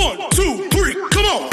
1, 2, 3, come on!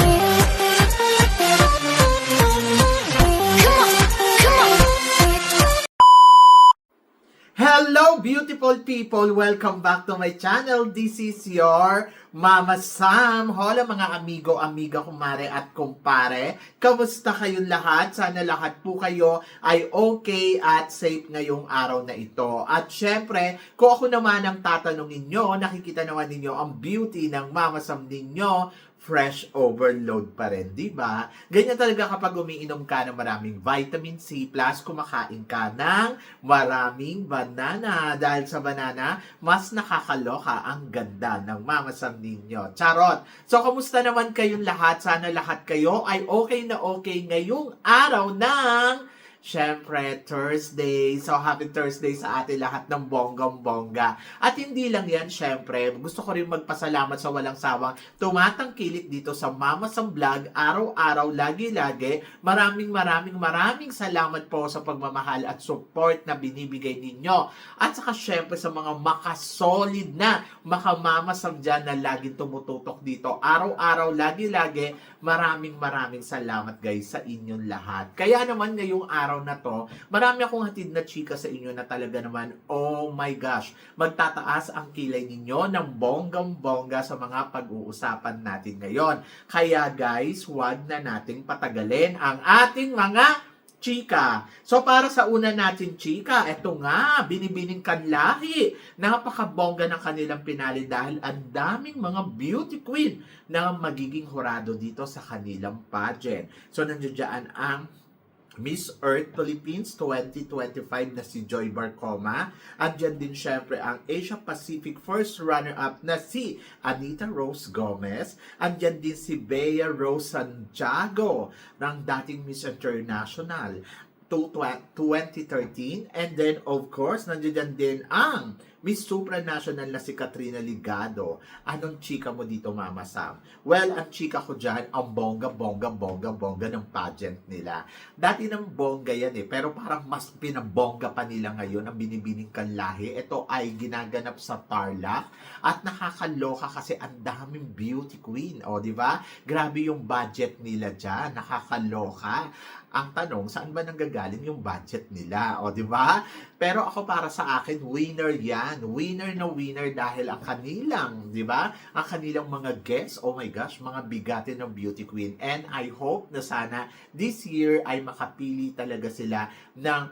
Hello beautiful people! Welcome back to my channel. This is your Mama Sam. Hola mga amigo, amiga, kumare at kumpare. Kamusta kayong lahat? Sana lahat po kayo ay okay at safe ngayong araw na ito. At syempre, kung ako naman ang tatanungin nyo, nakikita naman ninyo ang beauty ng Mama Sam ninyo, fresh overload pa rin, di ba? Ganyan talaga kapag umiinom ka ng maraming vitamin C plus kumakain ka ng maraming banana. Dahil sa banana, mas nakakaloka ang ganda ng Mama Sam ninyo. Charot! So, kamusta naman kayong lahat? Sana lahat kayo ay okay na okay ngayong araw ng syempre, Thursday. So, happy Thursday sa atin lahat ng bonggang-bongga. At hindi lang yan, syempre, gusto ko rin magpasalamat sa walang sawang tumatangkilik dito sa Mama Sam Vlog, araw-araw, lagi-lagi. Maraming salamat po sa pagmamahal at support na binibigay ninyo. At saka, syempre, sa mga makasolid na makamama Sam dyan na laging tumututok dito. Araw-araw, lagi-lagi, maraming salamat guys sa inyong lahat. Kaya naman ngayong araw na to, marami akong hatid na chika sa inyo na talaga naman, oh my gosh, magtataas ang kilay ninyo ng bonggang-bongga sa mga pag-uusapan natin ngayon. Kaya guys, wag na nating patagalin ang ating mga chika. So para sa una natin chika, eto nga, binibining kanlahi. Napakabongga ng kanilang pinali dahil ang daming mga beauty queen na magiging hurado dito sa kanilang pageant. So nandiyan ang Miss Earth Philippines 2025 na si Joy Barcoma. Andyan din syempre ang Asia Pacific first runner-up na si Anita Rose Gomez. Andyan din si Bea Rose Santiago ng dating Miss International 2013. And then of course, nandiyan din ang Miss Supranational na si Katrina Ligado. Anong chika mo dito, Mama Sam? Well, ang chika ko dyan, ang bongga ng pageant nila. Dati ng bongga yan pero parang mas pinabongga pa nila ngayon ang binibining kanlahi. Ito ay ginaganap sa Tarlac at nakakaloka kasi ang daming beauty queen. O, di ba? Grabe yung budget nila dyan. Nakakaloka. Ang tanong, saan ba nanggagaling yung budget nila? O, di ba? Pero ako para sa akin, winner yan. Winner na winner dahil ang kanilang, di ba? Ang kanilang mga guests, oh my gosh, mga bigatin ng beauty queen. And I hope na sana this year ay makapili talaga sila ng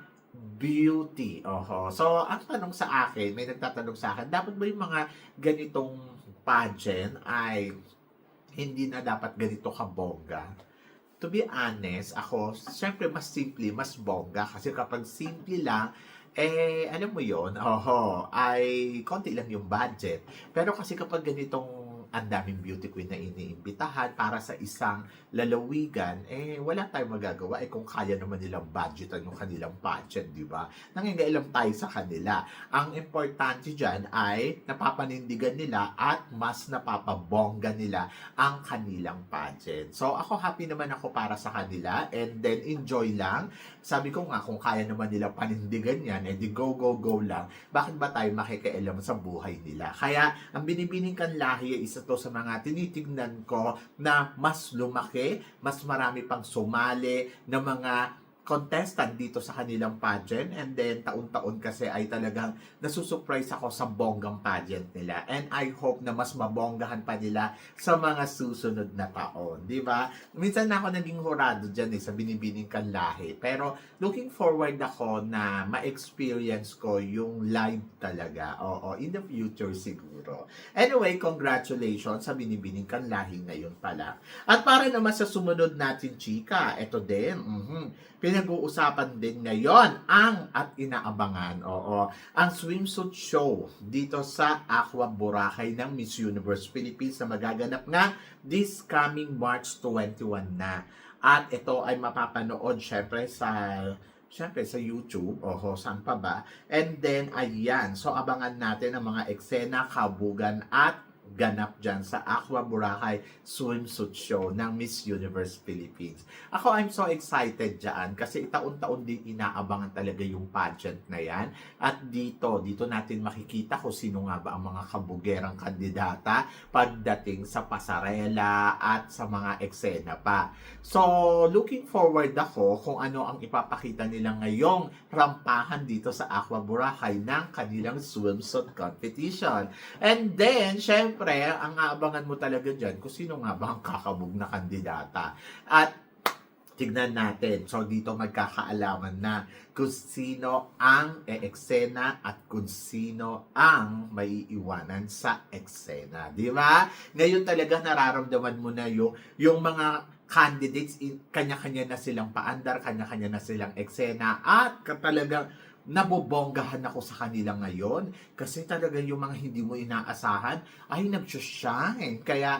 beauty. Oho. So, ang tanong sa akin, may nagtatanong sa akin, dapat ba yung mga ganitong pageant ay hindi na dapat ganito kabongga? To be honest, ako, syempre mas simple, mas bongga. Kasi kapag simple lang, alam mo yon, ay konti lang yung budget. Pero kasi kapag ganitong ang daming beauty queen na iniimbitahan para sa isang lalawigan, wala tayong magagawa. Kung kaya naman nilang budgetan yung kanilang pageant, di ba? Nangingailam tayo sa kanila. Ang importante dyan ay napapanindigan nila at mas napapabongga nila ang kanilang pageant. So, ako happy naman ako para sa kanila and then enjoy lang. Sabi ko nga, kung kaya naman nila panindigan yan, di go lang. Bakit ba tayo makikialam sa buhay nila? Kaya, ang binibining kanlahi ay isa to sa mga tinitignan ko na mas lumaki, mas marami pang sumali na mga contestant dito sa kanilang pageant and then taon-taon kasi ay talagang nasusurprise ako sa bonggang pageant nila and I hope na mas mabonggahan pa nila sa mga susunod na taon, di ba? Minsan na ako naging hurado dyan sa binibining kanlahi pero looking forward ako na ma-experience ko yung live talaga, in the future siguro. Anyway, congratulations sa binibining kanlahi ngayon pala. At para naman sa sumunod natin chika, eto din, pinag-uusapan din ngayon at inaabangan, ang swimsuit show dito sa Aqua Boracay ng Miss Universe Philippines na magaganap nga this coming March 21 na. At ito ay mapapanood syempre sa YouTube, saan pa ba? And then, ayan, so abangan natin ang mga eksena, kabugan at ganap dyan sa Aqua Boracay swimsuit show ng Miss Universe Philippines. Ako, I'm so excited dyan kasi taon-taon din inaabangan talaga yung pageant na yan. At dito natin makikita kung sino nga ba ang mga kabugerang kandidata pagdating sa pasarela at sa mga eksena pa. So, looking forward ako kung ano ang ipapakita nila ngayong rampahan dito sa Aqua Boracay ng kanilang swimsuit competition. And then, syempre, ang aabangan mo talaga dyan kung sino nga ba ang kakabog na kandidata. At tignan natin. So, dito magkakaalaman na kung sino ang eksena at kung sino ang maiiwanan sa eksena. Di ba? Ngayon talaga nararamdaman mo na yung mga candidates, kanya-kanya na silang paandar, kanya-kanya na silang eksena, at talagang nabobonggahan ako sa kanila ngayon kasi talaga yung mga hindi mo inaasahan ay nag-shine. Kaya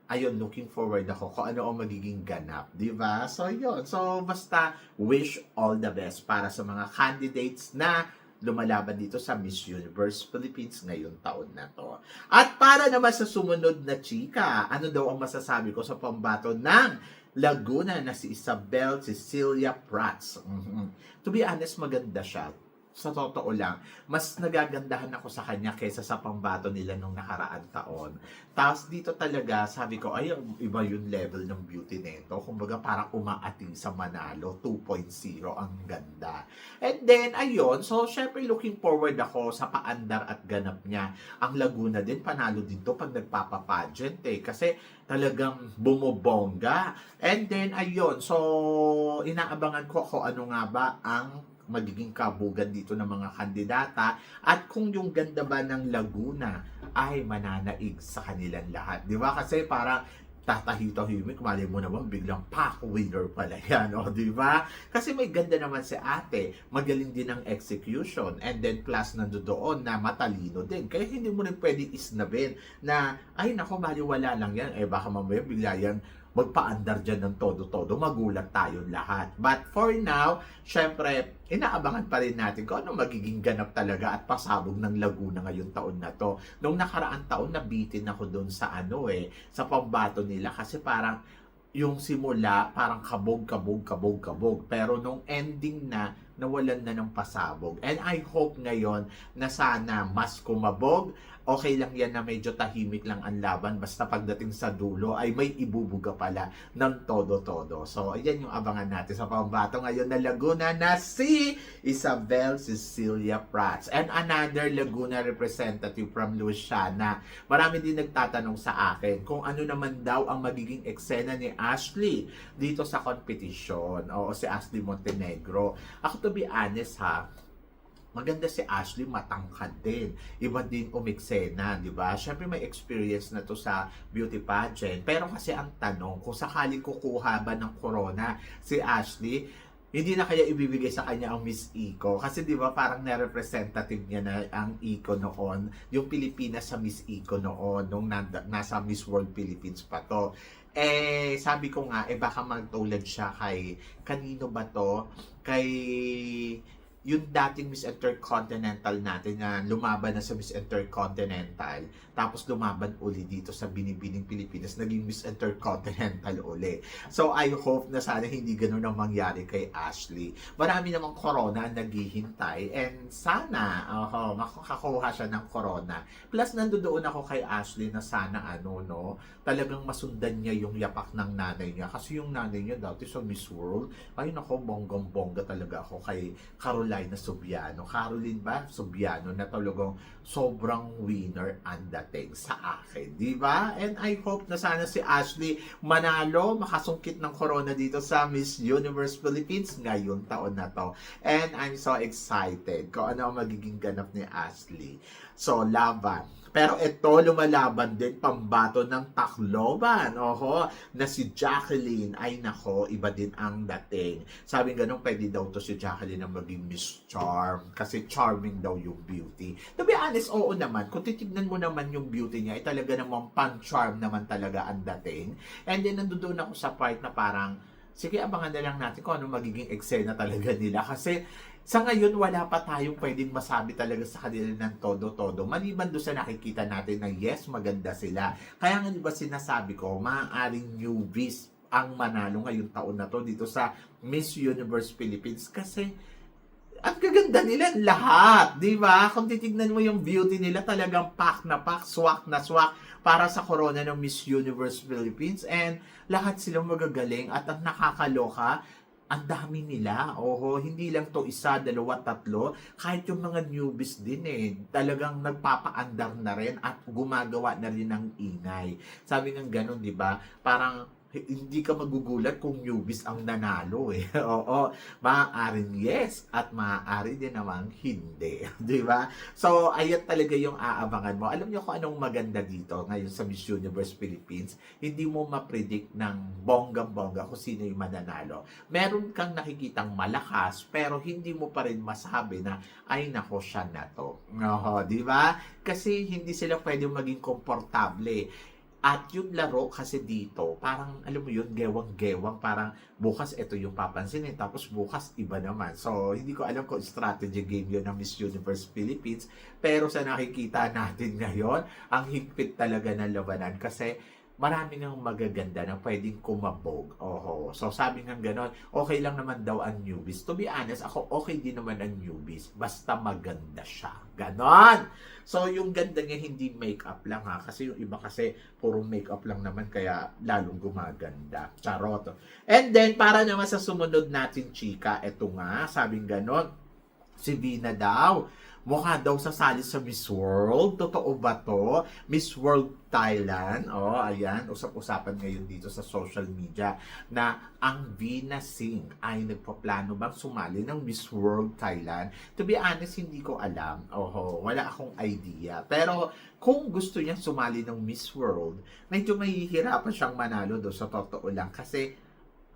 ayun, looking forward ako kung ano ang magiging ganap, di ba? So yun, so basta wish all the best para sa mga candidates na lumalaban dito sa Miss Universe Philippines ngayong taon na to. At para naman sa sumunod na chika, ano daw ang masasabi ko sa pambato ng Laguna na si Isabel Cecilia Prats? To be honest, maganda siya. Sa totoo lang, mas nagagandahan ako sa kanya kaysa sa pambato nila nung nakaraan taon. Tapos dito talaga, sabi ko, ay, iba yung level ng beauty nito. Kumbaga parang umaating sa Manalo, 2.0, ang ganda. And then, ayun, so syempre looking forward ako sa paandar at ganap niya. Ang Laguna din, panalo din to pag nagpapapageant kasi talagang bumobongga. And then, ayun, so inaabangan ko kung ano nga ba ang magiging kabugan dito ng mga kandidata at kung yung ganda ba ng Laguna ay mananaig sa kanilang lahat. Di ba? Kasi parang tatahito-himik, mali mo naman, biglang winner pala yan, o, di ba? Kasi may ganda naman si ate, magaling din ang execution, and then plus nandoon na matalino din. Kaya hindi mo rin pwede isnabin na, ay nako, wala lang yan, baka mamaya bigla yan magpaandar dyan ng todo-todo, magulat tayo lahat. But for now, syempre, inaabangan pa rin natin kung ano magiging ganap talaga at pasabog ng Laguna ngayon taon na to. Nung nakaraan taon, nabitin ako doon sa sa pambato nila kasi parang yung simula, parang kabog. Pero nung ending na, nawalan na ng pasabog. And I hope ngayon na sana mas kumabog. Okay lang yan na medyo tahimik lang ang laban. Basta pagdating sa dulo ay may ibubuga pala ng todo-todo. So, ayan yung abangan natin sa pambato ngayon na Laguna na si Isabel Cecilia Prats. And another Laguna representative from Luciana. Marami din nagtatanong sa akin kung ano naman daw ang magiging eksena ni Ashley dito sa competition. O si Ashley Montenegro. Ako, to be honest maganda si Ashley, matangkad din. Iba din umiksena, di ba? Siyempre may experience na to sa beauty pageant. Pero kasi ang tanong, kung sakaling kukuha ba ng corona si Ashley, hindi na kaya ibibigay sa kanya ang Miss Eco. Kasi di ba parang na-representative niya na ang Eco noon, yung Pilipinas sa Miss Eco noon, nung nasa Miss World Philippines pa to. Sabi ko nga, baka magtulad siya kay, kanino ba to? Kay yung dating Miss Intercontinental natin na lumaban na sa Miss Intercontinental, tapos lumaban uli dito sa Binibining Pilipinas, naging Miss Intercontinental uli. So I hope na sana hindi ganun ang mangyari kay Ashley. Marami namang corona ang naghihintay, and sana makakakuha siya ng corona. Plus nandoon ako kay Ashley na sana talagang masundan niya yung yapak ng nanay niya. Kasi yung nanay niya dati sa Miss World, ay nako, bonggang-bongga talaga ako kay Carolina Subiano. Caroline ba? Subiano na talagang sobrang winner ang dating sa akin. Di ba? And I hope na sana si Ashley manalo, makasungkit ng corona dito sa Miss Universe Philippines ngayong taon na to. And I'm so excited kung ano ang magiging ganap ni Ashley. So, laban. Pero ito, lumalaban din pambato ng Tacloban. Na si Jacqueline. Ay nako, iba din ang dating. Sabi ganun, pwede daw to si Jacqueline na maging Miss Charm. Kasi charming daw yung beauty. To be honest, oo naman. Kung titignan mo naman yung beauty niya, ay talaga namang pang-charm naman talaga ang dating. And then, nandoon ako sa part na parang, sige, abangan na lang natin kung ano magiging eksena talaga nila. Kasi sa ngayon, wala pa tayong pwedeng masabi talaga sa kanila ng todo-todo. Maliban doon sa nakikita natin na yes, maganda sila. Kaya nga di ba sinasabi ko, maaaring newbies ang manalo ngayong taon na to dito sa Miss Universe Philippines. Kasi ang gaganda nila lahat, di ba? Kung titignan mo yung beauty nila, talagang pack na pack, swak na swak para sa corona ng Miss Universe Philippines. And lahat silang magagaling at ang nakakaloka, ang dami nila. Oho, hindi lang to isa, dalawa, tatlo. Kahit yung mga newbies din talagang nagpapaandar na rin at gumagawa na rin ng ingay. Sabi ng ganun, di ba? Parang hindi ka magugulat kung newbies ang nanalo Oo, maaaring yes at maaari din namang hindi, di ba? So, ayan talaga yung aabangan mo. Alam niyo kung anong maganda dito ngayon sa Miss Universe Philippines? Hindi mo ma-predict ng bonggang-bongga kung sino yung mananalo. Meron kang nakikitang malakas pero hindi mo pa rin masabi na ay nako siya na to. Oho, di ba? Kasi hindi sila pwedeng maging komportable. At yung laro kasi dito, parang, alam mo yun, gewang-gewang, parang bukas ito yung papansinin, tapos bukas iba naman. So, hindi ko alam kung strategy game yun ng Miss Universe Philippines, pero sa nakikita natin ngayon, ang higpit talaga ng labanan kasi marami nang magaganda na pwedeng kumabog. Oho. So, sabi nga gano'n, okay lang naman daw ang newbies. To be honest, ako okay din naman ang newbies. Basta maganda siya. Ganon! So, yung ganda niya hindi make-up lang ha. Kasi yung iba kasi puro make-up lang naman kaya lalong gumaganda. Charot. And then, para naman sa sumunod natin, chika, eto nga, sabing ganon, si Vina daw. Mukha daw sasali sa Miss World. Totoo ba to? Miss World Thailand. Oh, ayan. Usap-usapan ngayon dito sa social media na ang Vina Singh ay nagpaplano bang sumali ng Miss World Thailand. To be honest, hindi ko alam. Oho, wala akong idea. Pero kung gusto niya sumali ng Miss World, medyo mahihirapan siyang manalo do sa totoo lang. Kasi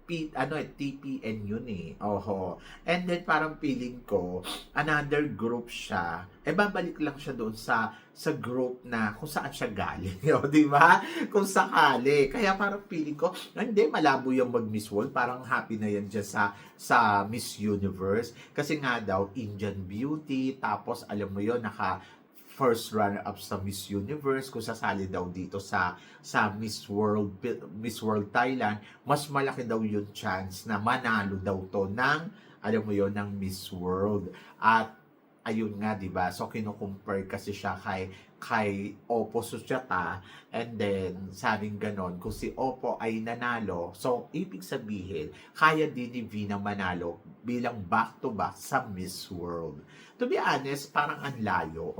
TPN yun Oho. And then parang feeling ko, another group siya, babalik lang siya doon sa group na kung saan siya galing. O, di ba? Kung sakali. Kaya parang feeling ko, hindi, malabo yung mag-Miss World. Parang happy na yan dyan sa Miss Universe. Kasi nga daw, Indian Beauty, tapos alam mo yon first runner-up sa Miss Universe, kung sasali daw dito sa Miss World Thailand, mas malaki daw yung chance na manalo daw to ng, alam mo yon, ng Miss World. At ayun nga, di ba? So kino-compare kasi siya kay Oppo Suchata, and then sabing ganon, kung si Oppo ay nanalo, so ibig sabihin kaya din ni Vina manalo bilang back-to-back sa Miss World. To be honest, parang ang layo.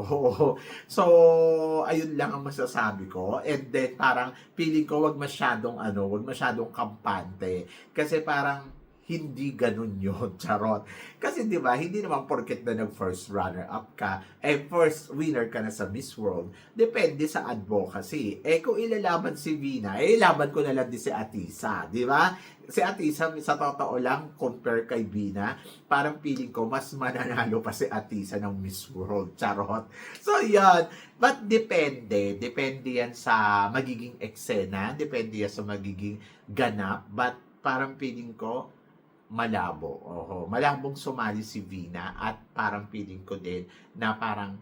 So, ayun lang ang masasabi ko. And then, parang feeling ko wag masyadong kampante. Kasi parang hindi ganun yun, charot. Kasi di ba, hindi naman porket na nag-first runner-up ka, first winner ka na sa Miss World, depende sa advocacy. Kung ilalaban si Vina, laban ko na lang din si Atisa, di ba? Si Atisa, sa totoo lang, compare kay Vina, parang feeling ko, mas mananalo pa si Atisa ng Miss World, charot. So, yan. But depende. Depende yan sa magiging eksena, depende yan sa magiging ganap, but parang feeling ko, malabo. Oho. Malabong sumali si Vina at parang feeling ko din na parang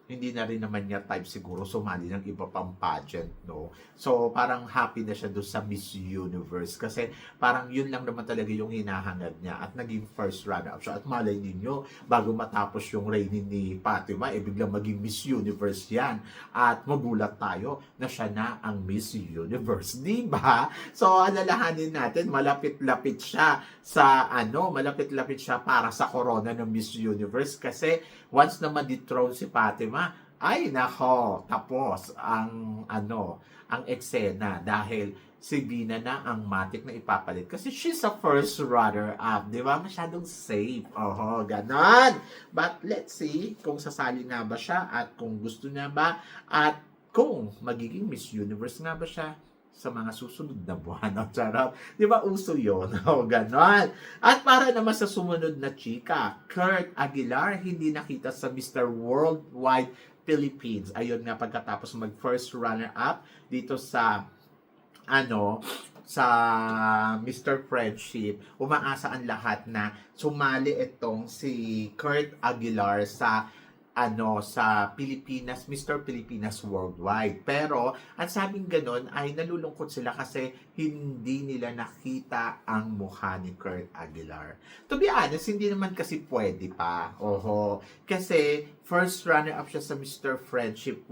hindi na rin naman niya type siguro sumali ng iba pang pageant, no? So, parang happy na siya doon sa Miss Universe kasi parang yun lang naman talaga yung hinahangad niya at naging first runner-up siya. At malay ninyo, bago matapos yung reigning ni Fatima, biglang maging Miss Universe yan. At magulat tayo na siya na ang Miss Universe, di ba? So, alalahanin natin, malapit-lapit siya malapit-lapit siya para sa corona ng Miss Universe kasi once na ma-dethrone si Fatima, ay nako, tapos ang eksena dahil si Vina na ang matik na ipapalit kasi she's a first runner-up, di ba? Masyadong safe. Oho, ganon. But let's see kung sasali nga ba siya at kung gusto niya ba at kung magiging Miss Universe nga ba siya sa mga susunod na buwan. Charot. Di ba uso yun? Ganon. At para naman sa sumunod na chika, Kurt Aguilar hindi nakita sa Mr. Worldwide Philippines. Ayun nga, pagkatapos mag-first runner-up dito sa sa Mr. Friendship, umaasa ang lahat na sumali itong si Kurt Aguilar sa sa Pilipinas, Mr. Pilipinas Worldwide. Pero, ang sabing ganun ay nalulungkot sila kasi hindi nila nakita ang mukha ni Kurt Aguilar. To be honest, hindi naman kasi pwede pa. Oho. Kasi, first runner-up siya sa Mr. Friendship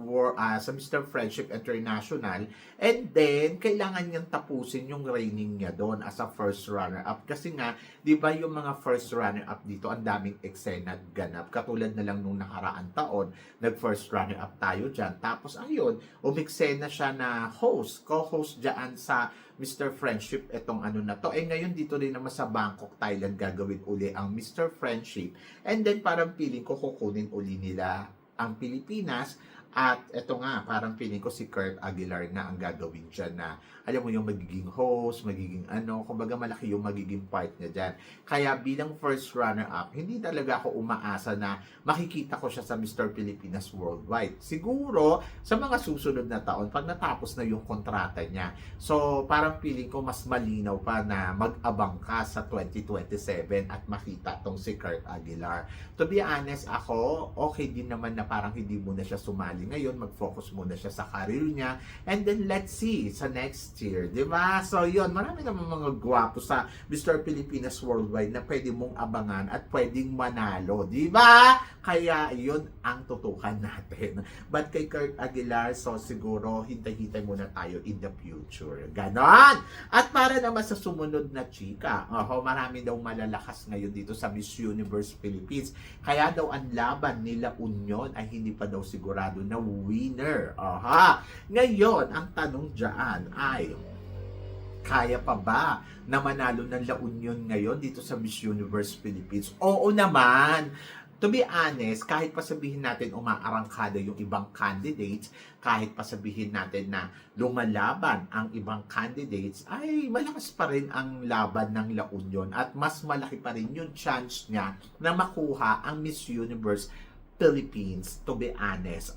sa Mr. Friendship International, and then kailangan niyang tapusin yung reigning niya doon as a first runner-up kasi nga 'di ba yung mga first runner-up dito ang daming eksena at ganap, katulad na lang nung nakaraang taon nag first runner-up tayo diyan, tapos ayun umeksena siya na co-host diyan sa Mr. Friendship etong na to. Ngayon dito rin naman sa Bangkok, Thailand gagawin uli ang Mr. Friendship, and then parang feeling ko kukunin uli nila ang Pilipinas. At eto nga, parang feeling ko si Kurt Aguilar na ang gagawin dyan na, alam mo yung magiging host, magiging kumbaga malaki yung magiging part niya dyan. Kaya bilang first runner-up, hindi talaga ako umaasa na makikita ko siya sa Mr. Pilipinas Worldwide. Siguro, sa mga susunod na taon, pag natapos na yung kontrata niya. So, parang feeling ko mas malinaw pa na mag-abang ka sa 2027 at makita tong si Kurt Aguilar. To be honest, ako, okay din naman na parang hindi muna siya sumali ngayon, mag-focus muna siya sa career niya, and then let's see sa next year, di ba? So yun, marami naman mga gwapo sa Mr. Pilipinas Worldwide na pwede mong abangan at pwedeng manalo, di ba? Kaya yun ang tutukan natin. But kay Kurt Aguilar, so siguro hintay-hintay muna tayo in the future. Ganon! At para naman sa sumunod na chika, marami daw malalakas ngayon dito sa Miss Universe Philippines. Kaya daw ang laban nila Union ay hindi pa daw sigurado na winner. Ngayon, ang tanong dyan ay, kaya pa ba na manalo ng La Union ngayon dito sa Miss Universe Philippines? Oo naman. To be honest, kahit pa sabihin natin umaarangkada yung ibang candidates, kahit pa sabihin natin na lumalaban ang ibang candidates, ay malakas pa rin ang laban ng La Union at mas malaki pa rin yung chance niya na makuha ang Miss Universe Philippines, to be honest.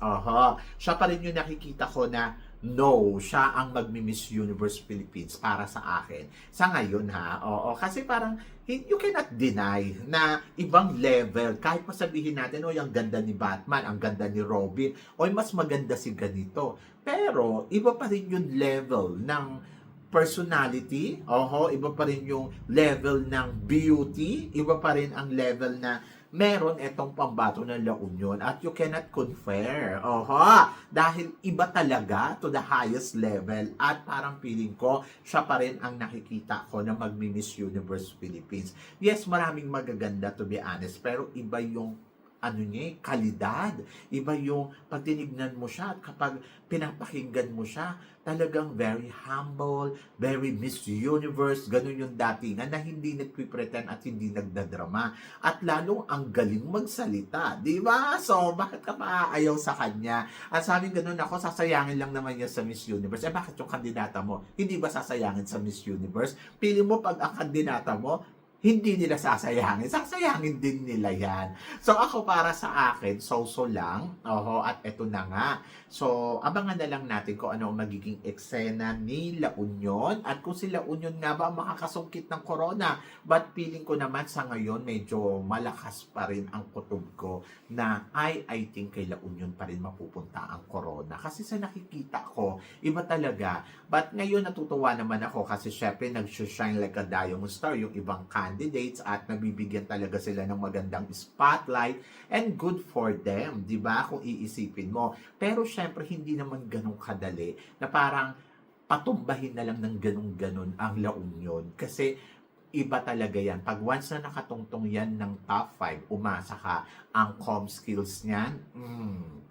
Siya pa rin yung nakikita ko na no, siya ang magmi-Miss Universe Philippines para sa akin. Sa ngayon kasi parang you cannot deny na ibang level, kahit pa sabihin natin, ang ganda ni Batman, ang ganda ni Robin, mas maganda si ganito. Pero, iba pa rin yung level ng personality, iba pa rin yung level ng beauty, iba pa rin ang level na meron etong pambato ng La Union at you cannot compare. Dahil iba talaga to the highest level at parang feeling ko, siya pa rin ang nakikita ko na magmi-Miss Universe Philippines. Yes, maraming magaganda to be honest, pero iba yung kalidad. Iba yung pag tinignan mo siya at kapag pinapakinggan mo siya, talagang very humble, very Miss Universe, ganun yung datingan na hindi nagpipretend at hindi nagdadrama. At lalong ang galing magsalita, di ba? So, bakit ka maaayaw sa kanya? At sabi ganun ako, sasayangin lang naman niya sa Miss Universe. Bakit yung kandidata mo? Hindi ba sasayangin sa Miss Universe? Pili mo pag ang kandidata mo, hindi nila sasayangin. Sasayangin din nila yan. So, ako para sa akin, so-so lang. At eto na nga. So, abangan na lang natin kung ano ang magiging eksena ni La Union at kung si La Union nga ba makakasungkit ng corona. But feeling ko naman sa ngayon, medyo malakas pa rin ang kutob ko na I think kay La Union pa rin mapupunta ang corona. Kasi sa nakikita ko, iba talaga. But ngayon natutuwa naman ako kasi syempre nag-shine like a diamond star yung ibang candidates at nabibigyan talaga sila ng magandang spotlight and good for them, di ba? Kung iisipin mo. Pero syempre hindi naman ganun kadali na parang patumbahin na lang ng ganun-ganun ang La Union kasi iba talaga yan. Pag once na nakatungtong yan ng top 5, umasa ka, ang comm skills niyan,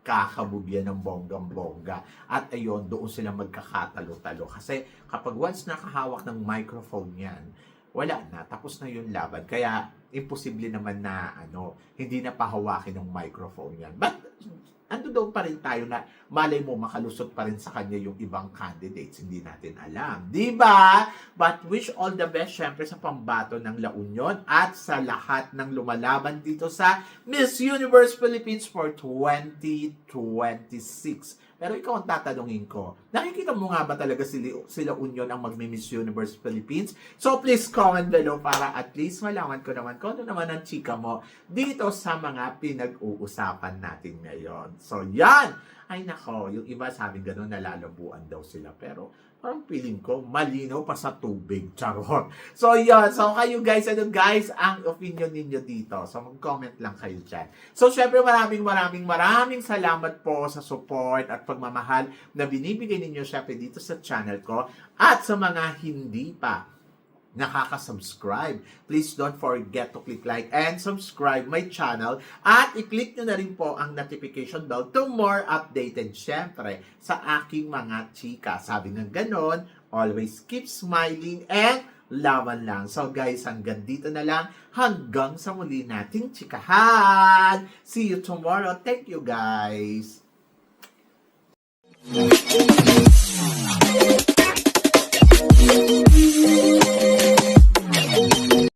kakabog yan ng bonggang-bongga. At ayun, doon sila magkakatalo-talo. Kasi kapag once nakahawak ng microphone yan, wala na, tapos na yung laban. Kaya, imposible naman na, hindi na pahawakin ng microphone yan. But, ando doon pa rin tayo na malay mo makalusot pa rin sa kanya yung ibang candidates, hindi natin alam, di ba? But wish all the best syempre sa pambato ng La Union at sa lahat ng lumalaban dito sa Miss Universe Philippines for 2026. Pero ikaw ang tatanungin ko, nakikita mo nga ba talaga sila Union ang magmi-Miss Universe Philippines? So please comment below para at least malaman ko naman kung ano naman ang chika mo dito sa mga pinag-uusapan natin ngayon. So yan! Ay nako, yung iba sabing gano'n nalalabuan daw sila. Pero parang feeling ko, malinaw pa sa tubig. Charot. So yan, so kayo guys, ano guys, ang opinion ninyo dito. So mag-comment lang kayo dyan. So syempre maraming salamat po sa support at pagmamahal na binibigay ninyo syempre dito sa channel ko. At sa mga hindi pa nakaka-subscribe, please don't forget to click like and subscribe my channel at i-click nyo na rin po ang notification bell to more updated syempre sa aking mga chika. Sabi ng ganon, always keep smiling and laban lang. So guys, hanggang dito na lang. Hanggang sa muli nating chikahan. See you tomorrow. Thank you guys.